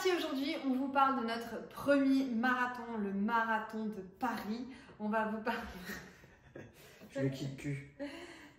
parti aujourd'hui, on vous parle de notre premier marathon, le marathon de Paris. On va vous parler... Je le quitte cul.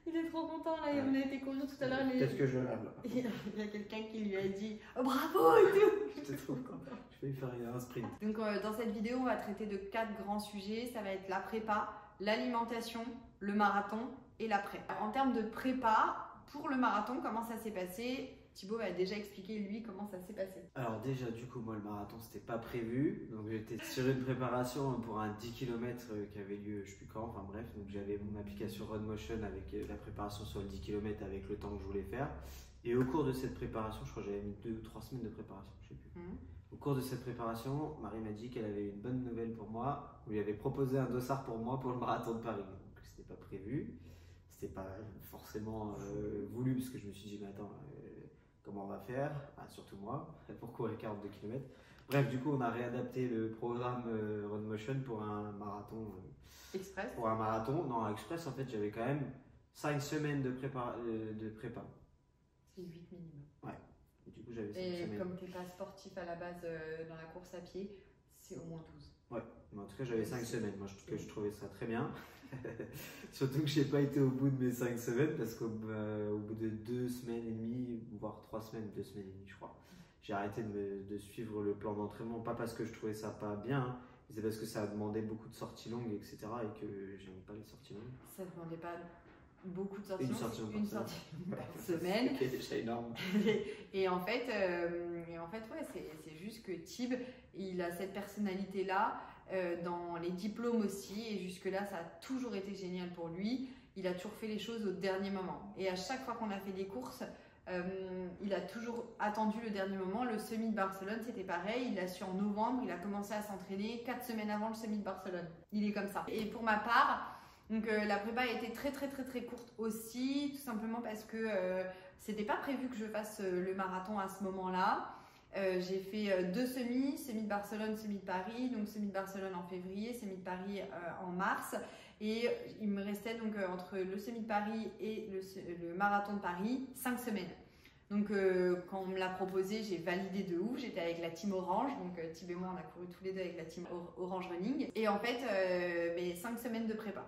Il est trop content là, on a été courir tout à l'heure. Peut-être que je lave. Il y a quelqu'un qui lui a dit oh, bravo et tout. J'étais trop content. Je vais lui faire un sprint. Donc dans cette vidéo, on va traiter de 4 grands sujets. Ça va être la prépa, l'alimentation, le marathon et l'après. En termes de prépa, pour le marathon, comment ça s'est passé? Thibaut va déjà expliquer lui comment ça s'est passé. Alors déjà du coup moi le marathon c'était pas prévu, donc j'étais sur une préparation pour un 10 km qui avait lieu je sais plus quand, enfin bref, donc j'avais mon application RunMotion avec la préparation sur le 10 km avec le temps que je voulais faire, et au cours de cette préparation, je crois que j'avais mis 2 ou 3 semaines de préparation, je sais plus. Au cours de cette préparation, Marie m'a dit qu'elle avait une bonne nouvelle pour moi, on lui avait proposé un dossard pour moi pour le marathon de Paris, donc c'était pas prévu, c'était pas forcément voulu parce que je me suis dit mais attends, comment on va faire, surtout moi, pour courir 42 km. Bref, du coup, on a réadapté le programme RunMotion pour un marathon. Express. Pour un marathon, non, express, en fait, j'avais quand même 5 semaines de prépa. C'est 8 minimum. Ouais, et du coup, j'avais 5 semaines. Et comme tu n'es pas sportif à la base dans la course à pied, c'est au moins 12. Ouais, mais en tout cas, j'avais 5 semaines. Moi, je trouvais ça très bien. Surtout que je n'ai pas été au bout de mes 5 semaines parce qu'au bout de 2 semaines et demie, voire 3 semaines, 2 semaines et demie, je crois, j'ai arrêté de suivre le plan d'entraînement. Pas parce que je trouvais ça pas bien, hein, mais c'est parce que ça demandait beaucoup de sorties longues, etc. et que j'aimais pas les sorties longues. Ça ne demandait pas beaucoup de sorties longues. Une sortie par semaine. C'est déjà énorme. Et en fait, ouais, c'est juste que Thib, il a cette personnalité-là. Dans les diplômes aussi, et jusque-là, ça a toujours été génial pour lui. Il a toujours fait les choses au dernier moment. Et à chaque fois qu'on a fait des courses, il a toujours attendu le dernier moment. Le semi de Barcelone, c'était pareil. Il l'a su en novembre. Il a commencé à s'entraîner 4 semaines avant le semi de Barcelone. Il est comme ça. Et pour ma part, donc, la prépa a été très courte aussi, tout simplement parce que c'était pas prévu que je fasse le marathon à ce moment-là. J'ai fait 2 semis, semi de Barcelone, semi de Paris, donc semi de Barcelone en février, semi de Paris en mars, et il me restait donc entre le semi de Paris et le marathon de Paris 5 semaines. Donc quand on me l'a proposé, j'ai validé de ouf, j'étais avec la team Orange, donc Thib et moi on a couru tous les deux avec la team Orange Running, et en fait 5 semaines de prépa.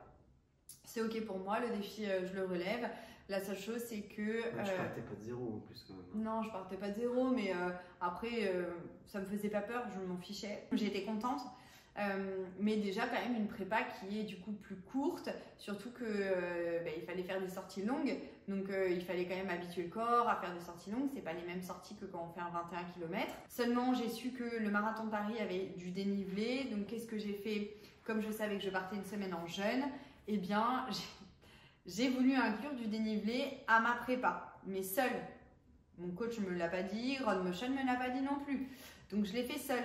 C'est ok pour moi, le défi je le relève. La seule chose, c'est que... Tu partais pas de zéro en plus quand même. Non, je partais pas de zéro, mais après, ça me faisait pas peur, je m'en fichais. J'étais contente, mais déjà quand même une prépa qui est du coup plus courte, surtout que il fallait faire des sorties longues, donc il fallait quand même habituer le corps à faire des sorties longues. C'est pas les mêmes sorties que quand on fait un 21 km. Seulement, j'ai su que le marathon de Paris avait du dénivelé, donc qu'est-ce que j'ai fait? Comme je savais que je partais une semaine en jeûne, eh bien, j'ai voulu inclure du dénivelé à ma prépa, mais seule. Mon coach ne me l'a pas dit, RunMotion ne me l'a pas dit non plus. Donc je l'ai fait seule.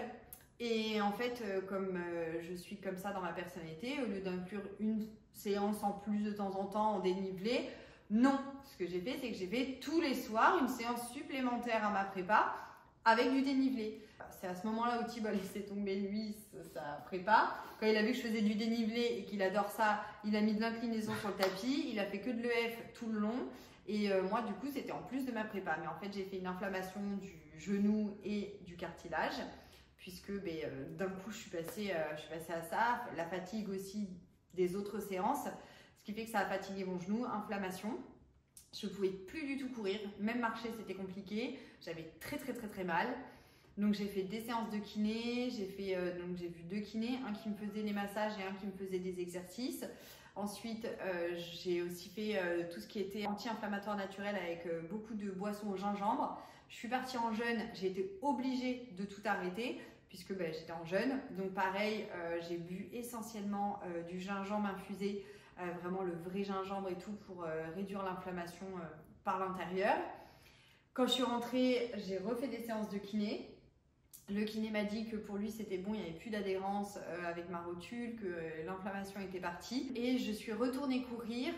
Et en fait, comme je suis comme ça dans ma personnalité, au lieu d'inclure une séance en plus de temps en temps en dénivelé, non. Ce que j'ai fait, c'est que j'ai fait tous les soirs une séance supplémentaire à ma prépa avec du dénivelé. C'est à ce moment-là où Thib a laissé tomber lui sa prépa. Quand il a vu que je faisais du dénivelé et qu'il adore ça, il a mis de l'inclinaison sur le tapis. Il a fait que de l'EF tout le long. Et moi, du coup, c'était en plus de ma prépa. Mais en fait, j'ai fait une inflammation du genou et du cartilage. Puisque d'un coup, je suis passée à ça. La fatigue aussi des autres séances. Ce qui fait que ça a fatigué mon genou. Inflammation. Je ne pouvais plus du tout courir. Même marcher, c'était compliqué. J'avais très mal. Donc j'ai fait des séances de kiné, j'ai vu 2 kinés, un qui me faisait les massages et un qui me faisait des exercices. Ensuite, j'ai aussi fait tout ce qui était anti-inflammatoire naturel avec beaucoup de boissons au gingembre. Je suis partie en jeûne, j'ai été obligée de tout arrêter puisque j'étais en jeûne. Donc pareil, j'ai bu essentiellement du gingembre infusé, vraiment le vrai gingembre et tout pour réduire l'inflammation par l'intérieur. Quand je suis rentrée, j'ai refait des séances de kiné. Le kiné m'a dit que pour lui c'était bon, il n'y avait plus d'adhérence avec ma rotule, que l'inflammation était partie. Et je suis retournée courir,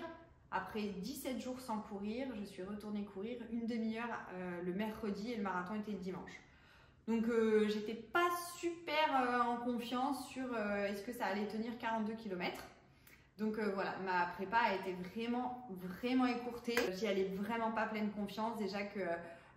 après 17 jours sans courir, je suis retournée courir une demi-heure le mercredi et le marathon était le dimanche. Donc j'étais pas super en confiance sur est-ce que ça allait tenir 42 km. Donc voilà, ma prépa a été vraiment écourtée. J'y allais vraiment pas pleine confiance. Déjà que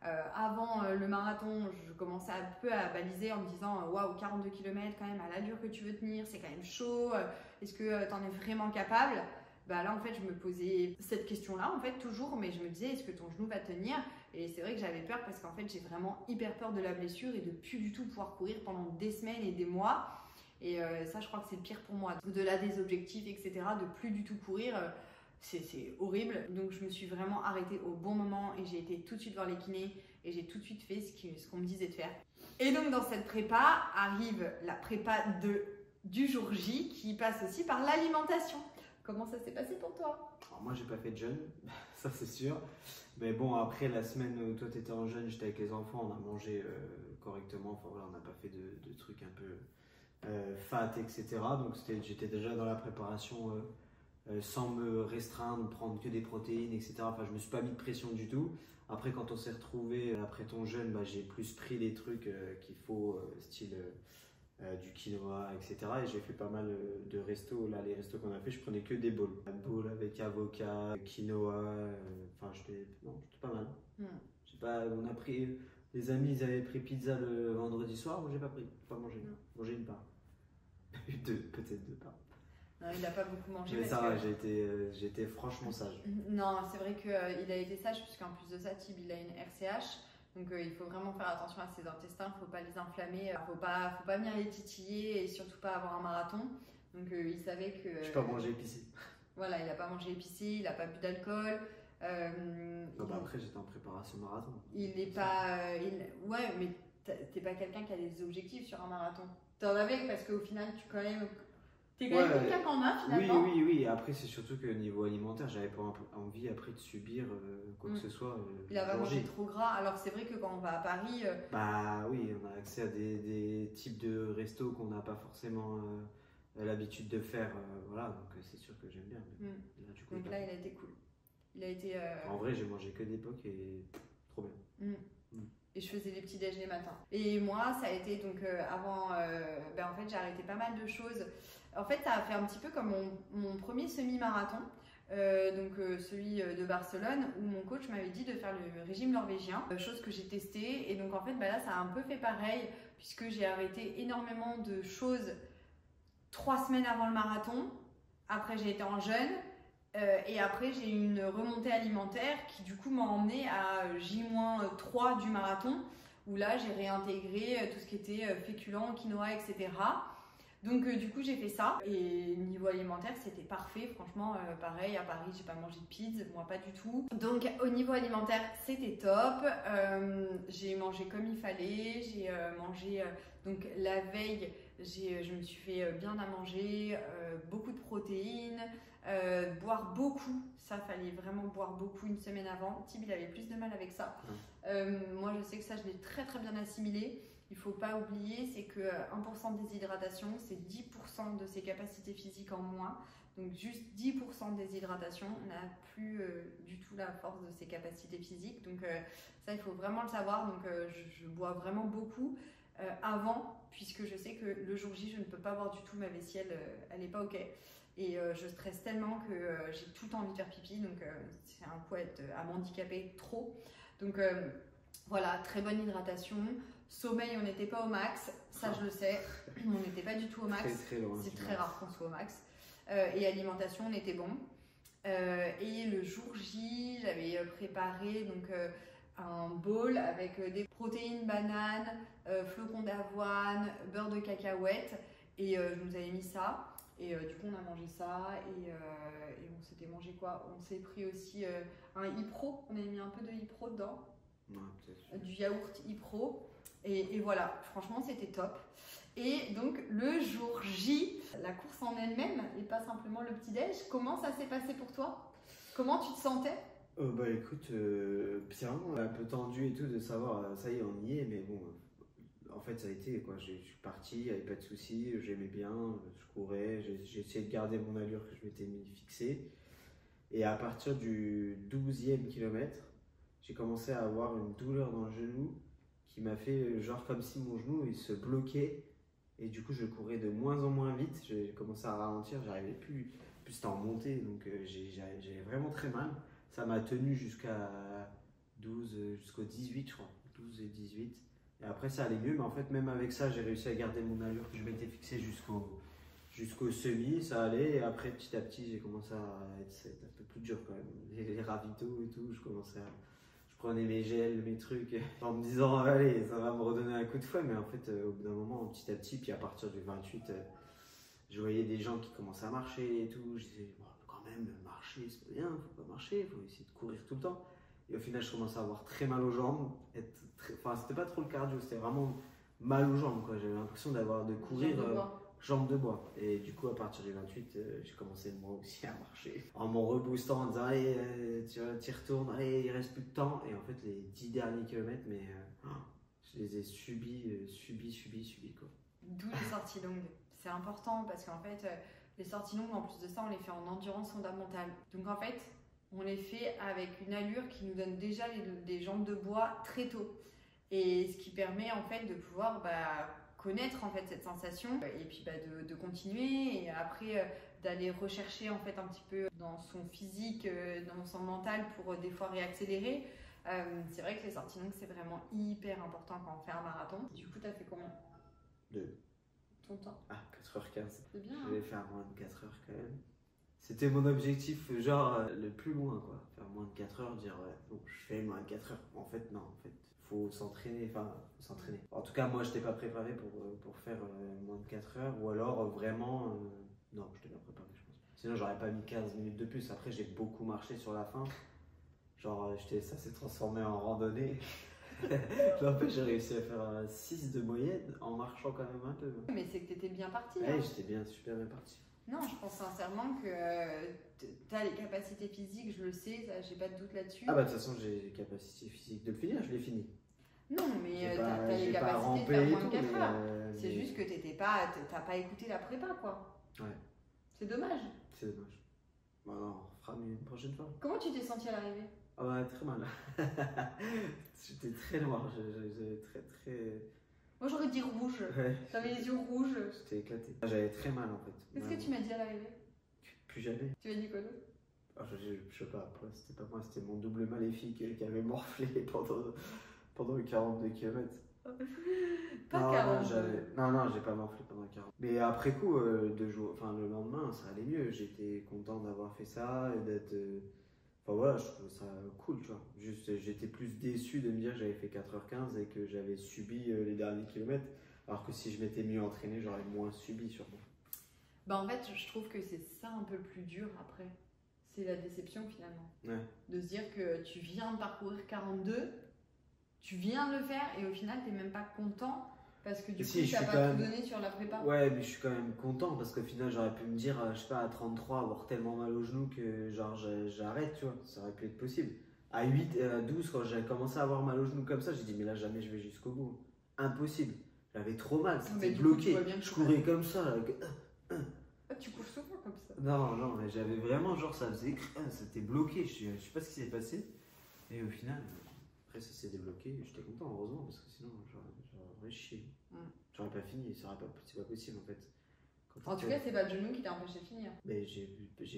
Avant le marathon, je commençais un peu à baliser en me disant waouh, 42 km quand même à l'allure que tu veux tenir, c'est quand même chaud. Est-ce que tu en es vraiment capable? Bah là en fait je me posais cette question-là en fait toujours, mais je me disais est-ce que ton genou va tenir? Et c'est vrai que j'avais peur parce qu'en fait j'ai vraiment hyper peur de la blessure et de plus du tout pouvoir courir pendant des semaines et des mois. Et ça je crois que c'est le pire pour moi. Au-delà des objectifs etc, de plus du tout courir. C'est horrible, donc je me suis vraiment arrêtée au bon moment et j'ai été tout de suite voir les kinés et j'ai tout de suite fait ce qu'on me disait de faire. Et donc dans cette prépa arrive la prépa du jour J qui passe aussi par l'alimentation. Comment ça s'est passé pour toi? Alors moi j'ai pas fait de jeûne, ça c'est sûr, mais bon après la semaine où toi t'étais en jeûne, j'étais avec les enfants, on a mangé correctement, enfin voilà, on n'a pas fait de trucs un peu fat etc, donc j'étais déjà dans la préparation sans me restreindre, prendre que des protéines, etc. Enfin, je me suis pas mis de pression du tout. Après, quand on s'est retrouvé après ton jeûne, bah, j'ai plus pris des trucs qu'il faut, style du quinoa, etc. Et j'ai fait pas mal de restos. Là, les restos qu'on a fait, je prenais que des bowls. Un bowl avec avocat, quinoa. Enfin, j'étais pas mal. J'ai pas, on a pris. Les amis, ils avaient pris pizza le vendredi soir. Moi, j'ai pas pris. Pas mangé. Mangé une part. Peut-être deux parts. Non, il n'a pas beaucoup mangé. Mais ça va, j'ai été franchement sage. Non, c'est vrai qu'il a été sage, puisqu'en plus de ça, Tib, il a une RCH. Donc il faut vraiment faire attention à ses intestins, il ne faut pas les inflammer, il ne faut pas venir les titiller et surtout pas avoir un marathon. Donc il savait que. Je n'ai pas mangé épicé. Voilà, il n'a pas mangé épicé, il n'a pas bu d'alcool. Après, j'étais en préparation marathon. Il n'est pas. Ouais, mais t'es pas quelqu'un qui a des objectifs sur un marathon. T'en avais parce qu'au final, T'es quand même quelqu'un qu'en a finalement. Oui. Après, c'est surtout que niveau alimentaire, j'avais pas envie après de subir quoi que ce soit. Il a pas mangé trop gras. Alors, c'est vrai que quand on va à Paris. Bah oui, on a accès à des types de restos qu'on n'a pas forcément l'habitude de faire. Voilà, donc c'est sûr que j'aime bien. Là, donc là, il a été cool. Il a été. En vrai, j'ai mangé que des pocs et trop bien. Et je faisais des petits déj les matins. Et moi, ça a été donc avant. En fait, j'ai arrêté pas mal de choses. En fait, ça a fait un petit peu comme mon premier semi-marathon, celui de Barcelone, où mon coach m'avait dit de faire le régime norvégien, chose que j'ai testée. Et donc, en fait, là, ça a un peu fait pareil, puisque j'ai arrêté énormément de choses 3 semaines avant le marathon. Après, j'ai été en jeûne. Et après, j'ai eu une remontée alimentaire qui, du coup, m'a emmenée à J-3 du marathon, où là, j'ai réintégré tout ce qui était féculents, quinoa, etc. Donc du coup j'ai fait ça et niveau alimentaire c'était parfait, franchement pareil à Paris j'ai pas mangé de pizza, moi pas du tout. Donc au niveau alimentaire c'était top, j'ai mangé comme il fallait, j'ai mangé donc la veille je me suis fait bien à manger, beaucoup de protéines, boire beaucoup, ça fallait vraiment boire beaucoup une semaine avant. Tib il avait plus de mal avec ça, moi je sais que ça je l'ai très très bien assimilé. Il ne faut pas oublier, c'est que 1% de déshydratation, c'est 10% de ses capacités physiques en moins. Donc juste 10% de déshydratation, on n'a plus du tout la force de ses capacités physiques. Donc ça, il faut vraiment le savoir. Donc je bois vraiment beaucoup avant, puisque je sais que le jour J, je ne peux pas boire du tout. Ma vessie, elle n'est pas OK. Et je stresse tellement que j'ai tout le temps envie de faire pipi. Donc c'est un coup à m'handicaper trop. Donc voilà, très bonne hydratation. Sommeil, on n'était pas au max, ça je le sais, on n'était pas du tout au max, c'est très rare qu'on soit au max. Et alimentation, on était bon. Et le jour J, j'avais préparé donc, un bowl avec des protéines, bananes, flocons d'avoine, beurre de cacahuète, et je nous avais mis ça. Et du coup, on a mangé ça et on s'était mangé quoi? On s'est pris aussi un Ipro, on avait mis un peu de Ipro dedans, du yaourt Ipro. Et voilà, franchement c'était top. Et donc le jour J, la course en elle-même et pas simplement le petit-déj, comment ça s'est passé pour toi? Comment tu te sentais? Bah écoute, c'est vraiment un peu tendu et tout de savoir, ça y est on y est, mais bon, en fait ça a été quoi, je suis parti, il n'y avait pas de soucis, j'aimais bien, je courais, j'ai essayé de garder mon allure que je m'étais mis fixée. Et à partir du 12e kilomètre, j'ai commencé à avoir une douleur dans le genou qui m'a fait genre comme si mon genou il se bloquait et du coup je courais de moins en moins vite, j'ai commencé à ralentir, j'arrivais plus c'était en montée donc j'avais vraiment très mal. Ça m'a tenu jusqu'à 12 jusqu'au 18, je crois. 12 et 18. Et après, ça allait mieux, mais en fait, même avec ça, j'ai réussi à garder mon allure que je m'étais fixée jusqu'au semi, ça allait. Et après, petit à petit, j'ai commencé à être un peu plus dur quand même. Les ravitaux et tout, je prenais mes gels, mes trucs, en me disant, allez, ça va me redonner un coup de fouet. Mais en fait, au bout d'un moment, petit à petit, puis à partir du 28, je voyais des gens qui commençaient à marcher et tout. Je disais, bon, quand même, marcher, c'est bien, faut pas marcher, faut essayer de courir tout le temps. Et au final, je commençais à avoir très mal aux jambes. Enfin, c'était pas trop le cardio, c'était vraiment mal aux jambes, quoi. J'avais l'impression de courir jambes de bois. Et du coup, à partir du 28, j'ai commencé moi aussi à marcher. En me reboostant, en disant, allez, tu retournes, allez, il reste plus de temps. Et en fait, les 10 derniers kilomètres, mais je les ai subis, quoi. D'où les sorties longues. C'est important parce qu'en fait, les sorties longues, en plus de ça, on les fait en endurance fondamentale. Donc en fait, on les fait avec une allure qui nous donne déjà des jambes de bois très tôt. Et ce qui permet en fait de pouvoir connaître en fait cette sensation et puis de continuer et après d'aller rechercher en fait un petit peu dans son physique, dans son mental pour des fois réaccélérer. C'est vrai que les sorties longues, c'est vraiment hyper important quand on fait un marathon. Du coup, tu as fait combien? 2. Ton temps? 4h15. C'est bien. Je vais faire moins de 4 heures quand même. C'était mon objectif, genre le plus loin, quoi. Faire moins de 4 heures, dire ouais, bon, je fais moins de 4 heures. En fait, non, en fait, faut s'entraîner. En tout cas, moi, je n'étais pas préparé pour faire moins de 4 heures, ou alors vraiment, non, je n'étais pas préparé, je pense. Sinon, j'aurais pas mis 15 minutes de plus. Après, j'ai beaucoup marché sur la fin. Genre, ça s'est transformé en randonnée. N'empêche, j'ai réussi à faire 6 de moyenne en marchant quand même un peu. Mais c'est que tu étais bien parti. Ouais, j'étais super bien parti. Non, je pense sincèrement que tu as les capacités physiques, je le sais, j'ai pas de doute là-dessus. Ah bah de toute façon, j'ai les capacités physiques de le finir, je l'ai fini. Non, mais tu as les capacités de faire moins de 4 heures. C'est juste que t'as pas écouté la prépa, quoi. Ouais. C'est dommage. C'est dommage. Bon, non, on fera mieux une prochaine fois. Comment tu t'es senti à l'arrivée? Ah ouais, très mal. J'étais très noir, j'avais très... Moi j'aurais dit rouge. Ouais. J'avais les yeux rouges. J'étais éclaté. J'avais très mal en fait. Qu'est-ce que tu m'as dit à l'arrivée? Plus jamais. Tu m'as dit quoi d'autre? Je sais pas, après c'était pas moi, c'était mon double maléfique qui avait morflé pendant 42 km. Pas 42. Non, j'ai pas morflé pendant 40. Mais après coup, le lendemain, ça allait mieux. J'étais content d'avoir fait ça et d'être. Enfin voilà, je trouvais ça cool, tu vois. Juste, j'étais plus déçu de me dire que j'avais fait 4h15 et que j'avais subi les derniers kilomètres. Alors que si je m'étais mieux entraîné, j'aurais moins subi sûrement. En fait, je trouve que c'est ça un peu plus dur après. C'est la déception finalement. Ouais. De se dire que tu viens de parcourir 42, tu viens de le faire et au final, t'es même pas content. Parce que du coup, tu n'as pas tout donné sur la prépa. Ouais, mais je suis quand même content parce qu'au final, j'aurais pu me dire, je sais pas, à 33, avoir tellement mal au genou que genre j'arrête, tu vois. Ça aurait pu être possible. À 8, à 12, quand j'ai commencé à avoir mal au genou comme ça, j'ai dit, mais là, jamais je vais jusqu'au bout. Impossible. J'avais trop mal, c'était bloqué. Je courais comme ça. Tu cours souvent comme ça. Non, mais j'avais vraiment, genre, ça faisait. C'était bloqué. Je sais pas ce qui s'est passé. Et au final, après, ça s'est débloqué. J'étais content, heureusement, parce que sinon, j'aurais chier. J'aurais pas fini, c'est pas possible en fait. En tout cas, c'est pas le genou qui t'a empêché de finir. Mais j'ai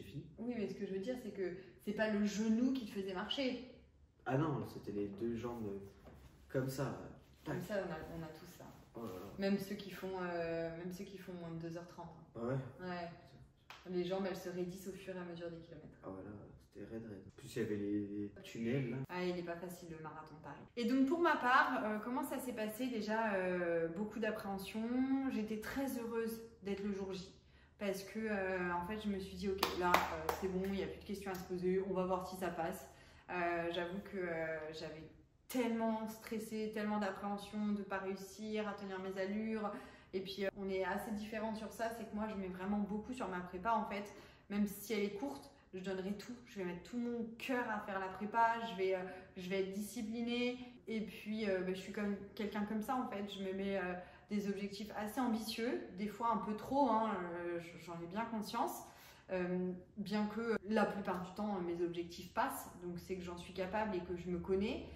fini. Oui, mais ce que je veux dire, c'est que c'est pas le genou qui te faisait marcher. Ah non, c'était les deux jambes comme ça. Comme ça, on a tous ça. Oh là là. Même ceux qui font moins de 2h30. Ah ouais. Ouais. Les jambes, elles se raidissent au fur et à mesure des kilomètres. Ah voilà, c'était raide. En plus, il y avait les tunnels là. Ah, il n'est pas facile le marathon de Paris. Et donc, pour ma part, comment ça s'est passé? Déjà, beaucoup d'appréhension. J'étais très heureuse d'être le jour J. Parce que, en fait, je me suis dit, ok, là, c'est bon, il n'y a plus de questions à se poser. On va voir si ça passe. J'avoue que j'avais tellement stressé, tellement d'appréhension de ne pas réussir à tenir mes allures. Et puis, on est assez différents sur ça. C'est que moi, je mets vraiment beaucoup sur ma prépa, en fait. Même si elle est courte, je donnerai tout. Je vais mettre tout mon cœur à faire la prépa. Je vais être disciplinée. Et puis, je suis comme quelqu'un comme ça, en fait. Je me mets des objectifs assez ambitieux. Des fois, un peu trop. Hein, j'en ai bien conscience. Bien que la plupart du temps, mes objectifs passent. Donc, c'est que j'en suis capable et que je me connais.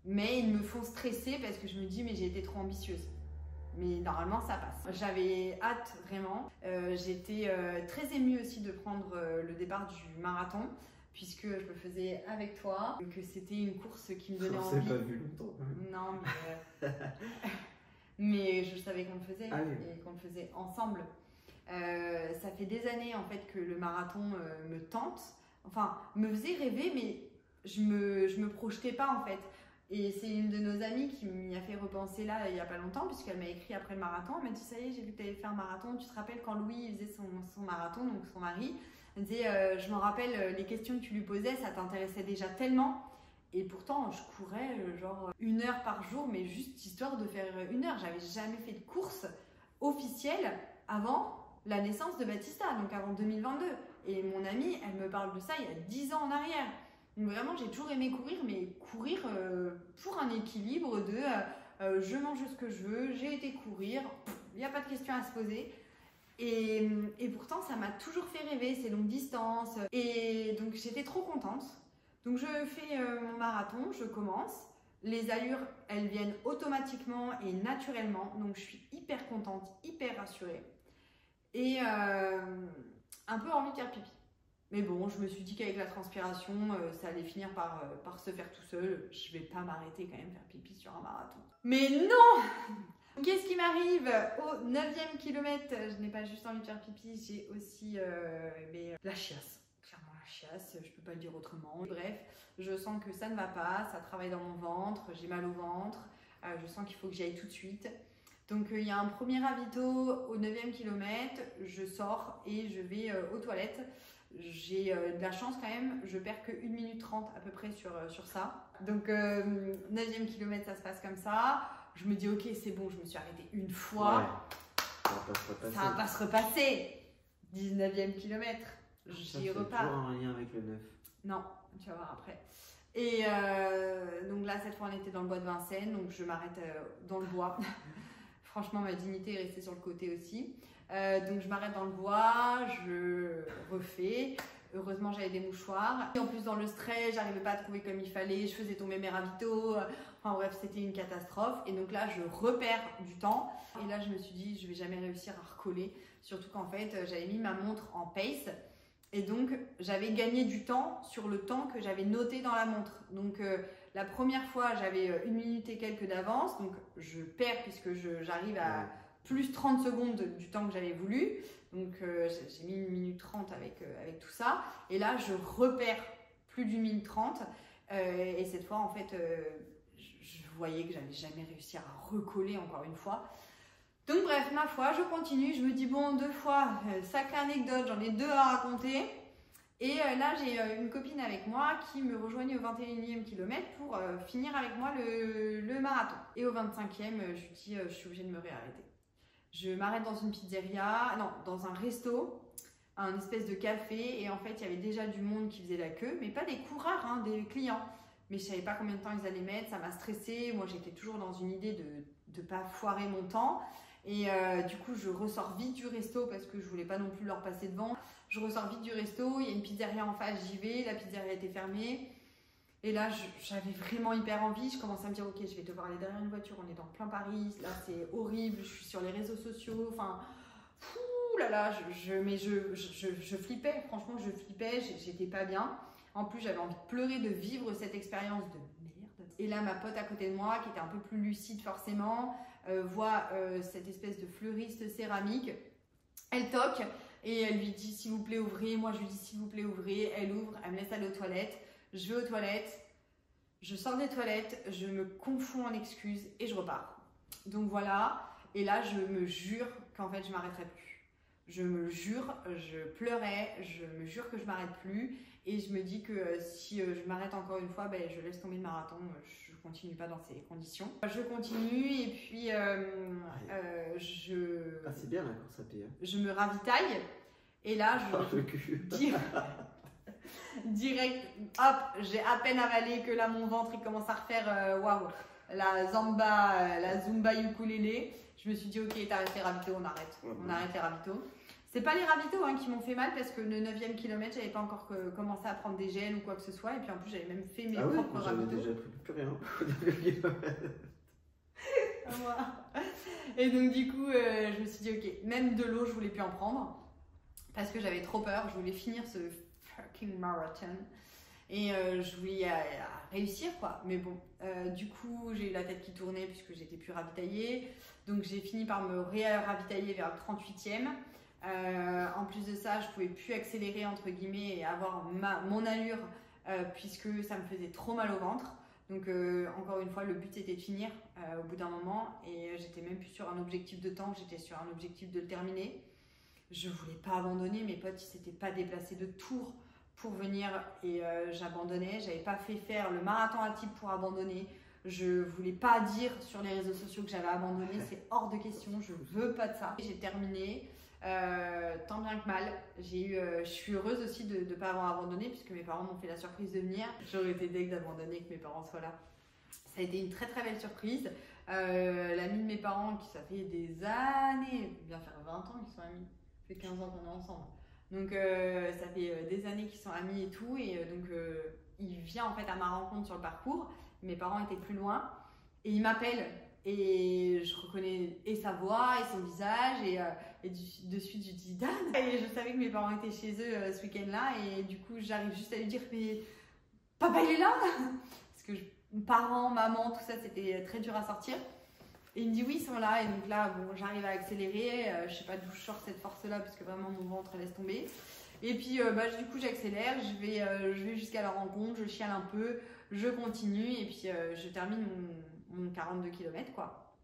Mais ils me font stresser parce que je me dis, mais j'ai été trop ambitieuse. Mais normalement, ça passe. J'avais hâte, vraiment. J'étais très émue aussi de prendre le départ du marathon puisque je le faisais avec toi, que c'était une course qui me donnait On envie. s'est pas vu longtemps. Non, mais je savais qu'on le faisait et qu'on le faisait ensemble. Ça fait des années en fait que le marathon me tente, enfin me faisait rêver, mais je me projetais pas en fait. Et c'est une de nos amies qui m'y a fait repenser là il y a pas longtemps, puisqu'elle m'a écrit après le marathon. Elle m'a dit ça y est, j'ai vu que tu avais fait un marathon. Tu te rappelles quand Louis il faisait son marathon, donc son mari. Elle disait je me rappelle les questions que tu lui posais, ça t'intéressait déjà tellement. Et pourtant, je courais genre 1 heure par jour, mais juste histoire de faire 1 heure. J'avais jamais fait de course officielle avant la naissance de Baptista, donc avant 2022. Et mon amie, elle me parle de ça il y a 10 ans en arrière. Donc vraiment, j'ai toujours aimé courir, mais courir pour un équilibre de je mange ce que je veux, j'ai été courir, il n'y a pas de question à se poser. Et pourtant, ça m'a toujours fait rêver, ces longues distances. Et donc, j'étais trop contente. Donc, je fais mon marathon, je commence. Les allures, elles viennent automatiquement et naturellement. Donc, je suis hyper contente, hyper rassurée. Et un peu envie de faire pipi. Mais bon, je me suis dit qu'avec la transpiration, ça allait finir par se faire tout seul. Je vais pas m'arrêter quand même faire pipi sur un marathon. Mais non! Qu'est-ce qui m'arrive au 9e kilomètre? Je n'ai pas juste envie de faire pipi, j'ai aussi la chiasse. Clairement la chiasse, je peux pas le dire autrement. Bref, je sens que ça ne va pas, ça travaille dans mon ventre, j'ai mal au ventre, je sens qu'il faut que j'y aille tout de suite. Donc il y a un premier ravito au 9e kilomètre, je sors et je vais aux toilettes. J'ai de la chance quand même, je perds que 1 minute 30 à peu près sur ça. Donc 9e kilomètre, ça se passe comme ça. Je me dis ok, c'est bon, je me suis arrêtée une fois. Ouais, ça va pas se repasser. 19e kilomètre, j'y repars. Toujours un lien avec le 9. Non, tu vas voir après. Et donc là, cette fois, on était dans le bois de Vincennes, donc je m'arrête dans le bois. Franchement, ma dignité est restée sur le côté aussi. Donc je m'arrête dans le bois, je refais. Heureusement, j'avais des mouchoirs. Et en plus, dans le stress, j'arrivais pas à trouver comme il fallait. Je faisais tomber mes ravitaux. Enfin bref, c'était une catastrophe. Et donc là, je repère du temps. Et là, je me suis dit, je vais jamais réussir à recoller. Surtout qu'en fait, j'avais mis ma montre en pace. Et donc, j'avais gagné du temps sur le temps que j'avais noté dans la montre. Donc, la première fois, j'avais 1 minute et quelques d'avance. Donc, je perds puisque j'arrive à plus 30 secondes du temps que j'avais voulu. Donc, j'ai mis 1 minute 30 avec tout ça. Et là, je repère plus d'1 minute 30. Et cette fois, en fait, je voyais que j'allais jamais réussir à recoller encore une fois. Donc bref, ma foi, je continue. Je me dis bon, 2 fois, sacrée anecdote, j'en ai 2 à raconter. Et là, j'ai une copine avec moi qui me rejoignait au 21e kilomètre pour finir avec moi le marathon. Et au 25e, je lui dis, je suis obligée de me réarrêter. Je m'arrête dans une pizzeria, non, dans un resto, un espèce de café. Et en fait, il y avait déjà du monde qui faisait la queue, mais pas des coureurs, hein, des clients. Mais je savais pas combien de temps ils allaient mettre, ça m'a stressée. Moi, j'étais toujours dans une idée de pas foirer mon temps. Et du coup, je ressors vite du resto parce que je voulais pas non plus leur passer devant. Je ressors vite du resto, il y a une pizzeria en face, j'y vais. La pizzeria était fermée. Et là, j'avais vraiment hyper envie. Je commence à me dire, ok, je vais devoir aller derrière une voiture. On est dans plein Paris. Là, c'est horrible. Je suis sur les réseaux sociaux. Enfin, fou là là. Je flippais. Franchement, je flippais. J'étais pas bien. En plus, j'avais envie de pleurer, de vivre cette expérience de merde. Et là, ma pote à côté de moi, qui était un peu plus lucide forcément, voit cette espèce de fleuriste céramique. Elle toque et elle lui dit, s'il vous plaît, ouvrez. Moi, je lui dis, s'il vous plaît, ouvrez. Elle ouvre. Elle me laisse aller aux toilettes. Je vais aux toilettes, je sors des toilettes, je me confonds en excuses et je repars. Donc voilà, et là je me jure qu'en fait je m'arrêterai plus. Je me jure, je pleurais, je me jure que je m'arrête plus et je me dis que si je m'arrête encore une fois, ben, je laisse tomber le marathon, je continue pas dans ces conditions. Je continue et puis c'est bien la course à pied. Hein. Je me ravitaille et là je dis... Direct, hop, j'ai à peine avalé que là mon ventre il commence à refaire waouh, la zumba ukulélé. Je me suis dit ok, t'arrêtes les ravitaux, on arrête, on arrête les ravitaux. C'est pas les ravitaux hein, qui m'ont fait mal parce que le 9e kilomètre j'avais pas encore commencé à prendre des gels ou quoi que ce soit et puis en plus j'avais même fait mes propres ravitaux. J'avais déjà pris plus rien. Et donc du coup je me suis dit ok, même de l'eau je voulais plus en prendre parce que j'avais trop peur, je voulais finir ce fucking marathon. Et je voulais réussir quoi. Mais bon, du coup, j'ai eu la tête qui tournait puisque j'étais plus ravitaillée. Donc j'ai fini par me ravitailler vers le 38e. En plus de ça, je pouvais plus accélérer entre guillemets et avoir mon allure puisque ça me faisait trop mal au ventre. Donc encore une fois, le but était de finir au bout d'un moment et j'étais même plus sur un objectif de temps, j'étais sur un objectif de le terminer. Je voulais pas abandonner, mes potes ils s'étaient pas déplacés de Tours pour venir et j'abandonnais. J'avais pas fait faire le marathon à Tibes pour abandonner. Je voulais pas dire sur les réseaux sociaux que j'avais abandonné, c'est hors de question, je veux pas de ça. J'ai terminé, tant bien que mal. Je suis heureuse aussi de ne pas avoir abandonné puisque mes parents m'ont fait la surprise de venir. J'aurais été deg d'abandonner que mes parents soient là. Ça a été une très très belle surprise. L'ami de mes parents, qui ça fait des années, bien faire 20 ans qu'ils sont amis, ça fait 15 ans qu'on est ensemble. Donc ça fait des années qu'ils sont amis et tout, et donc il vient en fait à ma rencontre sur le parcours. Mes parents étaient plus loin et il m'appelle et je reconnais et sa voix et son visage et de suite je dis Dan, et je savais que mes parents étaient chez eux ce week-end-là et du coup j'arrive juste à lui dire mais papa il est là parce que parents, maman, tout ça c'était très dur à sortir. Et il me dit oui, ils sont là. Et donc là, bon, j'arrive à accélérer. Je sais pas d'où je sors cette force-là, parce que vraiment mon ventre laisse tomber. Et puis du coup, j'accélère. Je vais jusqu'à la rencontre. Je chiale un peu. Je continue. Et puis je termine mon 42 km, quoi.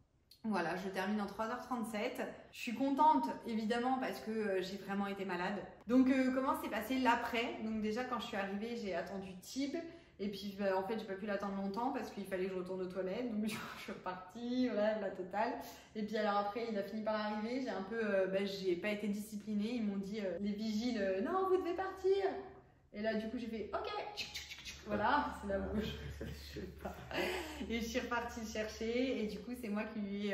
Voilà, je termine en 3h37. Je suis contente, évidemment, parce que j'ai vraiment été malade. Donc, comment s'est passé l'après? Donc déjà, quand je suis arrivée, j'ai attendu Tibes. Et puis en fait j'ai pas pu l'attendre longtemps parce qu'il fallait que je retourne aux toilettes, donc je suis repartie, voilà, la totale. Et puis alors après il a fini par arriver, j'ai un peu, j'ai pas été disciplinée, ils m'ont dit les vigiles, non vous devez partir. Et là du coup j'ai fait ok, voilà, c'est la bouche. Et je suis repartie le chercher et du coup c'est moi qui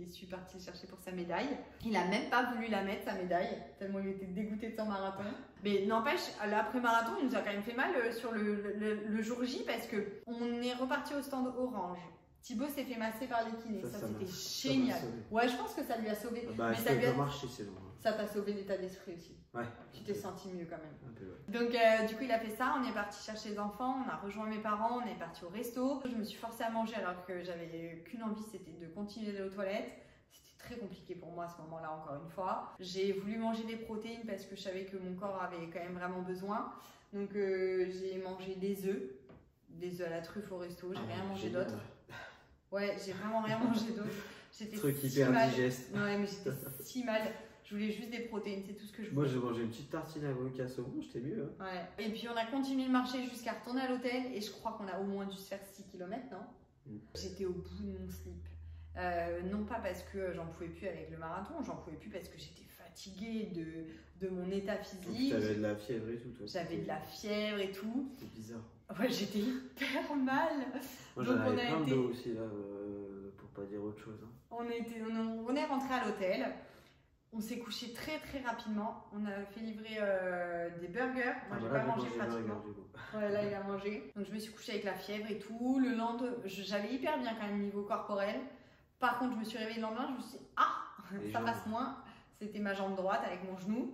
suis partie le chercher pour sa médaille. Il a même pas voulu la mettre sa médaille, tellement il était dégoûté de son marathon. Mais n'empêche, l'après-marathon il nous a quand même fait mal sur le jour J parce que on est reparti au stand orange. Thibaut s'est fait masser par les kinés, ça c'était génial. Ouais, je pense que ça lui a sauvé. Bah, mais ça lui a marché, c'est bon. Ça t'a sauvé l'état d'esprit aussi. Ouais. Tu t'es senti mieux quand même. Un peu, ouais. Donc du coup il a fait ça, on est parti chercher les enfants, on a rejoint mes parents, on est parti au resto. Je me suis forcée à manger alors que j'avais qu'une envie, c'était de continuer d'aller aux toilettes. C'était très compliqué pour moi à ce moment-là encore une fois. J'ai voulu manger des protéines parce que je savais que mon corps avait quand même vraiment besoin. Donc j'ai mangé des œufs à la truffe au resto, j'ai rien mangé d'autre. Ouais, j'ai vraiment rien mangé d'autre. J'étais truc si hyper mal. digeste. Ouais, mais j'étais si mal. Je voulais juste des protéines, c'est tout ce que je voulais. Moi, j'ai mangé une petite tartine avocat saumon, j'étais mieux. Hein. Ouais. Et puis, on a continué de marcher jusqu'à retourner à l'hôtel. Et je crois qu'on a au moins dû se faire 6 km, non? J'étais au bout de mon slip. Non pas parce que j'en pouvais plus avec le marathon, j'en pouvais plus parce que j'étais fatiguée de mon état physique. J'avais de la fièvre et tout, toi. J'avais de la fièvre et tout. C'était bizarre. Ouais, j'étais hyper mal. Moi, j'en avais plein de dos aussi, là, pour pas dire autre chose. Hein. On est rentré à l'hôtel. On s'est couché très très rapidement. On a fait livrer des burgers. Moi, j'ai pas mangé pratiquement. Ouais, là, il a mangé. Donc, je me suis couchée avec la fièvre et tout. Le lendemain, j'allais hyper bien quand même niveau corporel. Par contre, je me suis réveillée le lendemain. Je me suis dit, ça passe moins. C'était ma jambe droite avec mon genou.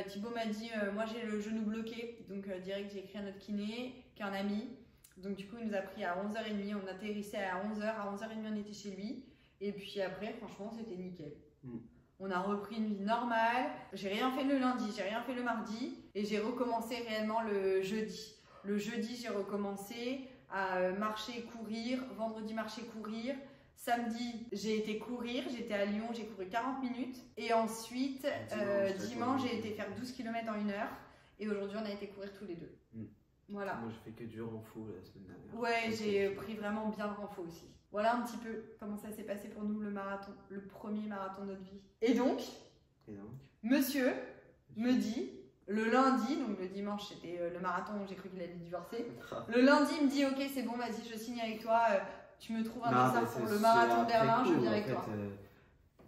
Thibaut m'a dit, moi j'ai le genou bloqué. Donc, direct, j'ai écrit à notre kiné, qui est un ami. Donc, du coup, il nous a pris à 11h30. On atterrissait à 11h. À 11h30, on était chez lui. Et puis après, franchement, c'était nickel. On a repris une vie normale. J'ai rien fait le lundi, j'ai rien fait le mardi. Et j'ai recommencé réellement le jeudi. Le jeudi, j'ai recommencé à marcher, courir. Vendredi, marcher, courir. Samedi, j'ai été courir. J'étais à Lyon, j'ai couru 40 minutes. Et ensuite, dimanche, j'ai été faire 12 km en 1 heure. Et aujourd'hui, on a été courir tous les deux. Voilà. Moi, j'ai fait que du renfo la semaine dernière. Ouais, j'ai pris vraiment bien le renfo aussi. Voilà un petit peu comment ça s'est passé pour nous le marathon, le premier marathon de notre vie. Et donc, monsieur me dit, le lundi, donc le dimanche c'était le marathon, j'ai cru qu'il allait divorcer. Le lundi, il me dit, ok, c'est bon, vas-y, je signe avec toi, tu me trouves un dossard pour le marathon de Berlin, je viens avec toi.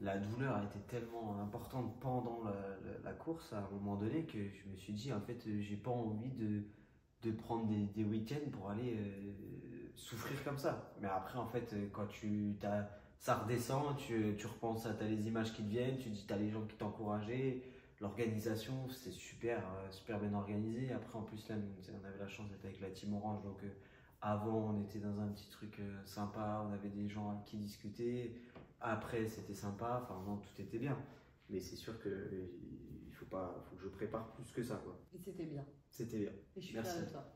La douleur a été tellement importante pendant la course à un moment donné que je me suis dit, en fait, j'ai pas envie de prendre des week-ends pour aller souffrir comme ça. Mais après, en fait, quand ça redescend, tu repenses à t'as les images qui te viennent, tu dis t'as les gens qui t'encourageaient, l'organisation, c'était super, super bien organisé. Après, en plus, là, on avait la chance d'être avec la team Orange. Donc, avant, on était dans un petit truc sympa. On avait des gens avec qui discuter. Après, c'était sympa. Enfin, non, tout était bien. Mais c'est sûr que il faut que je prépare plus que ça, quoi. Et c'était bien. C'était bien. Et je suis Merci. fière de toi.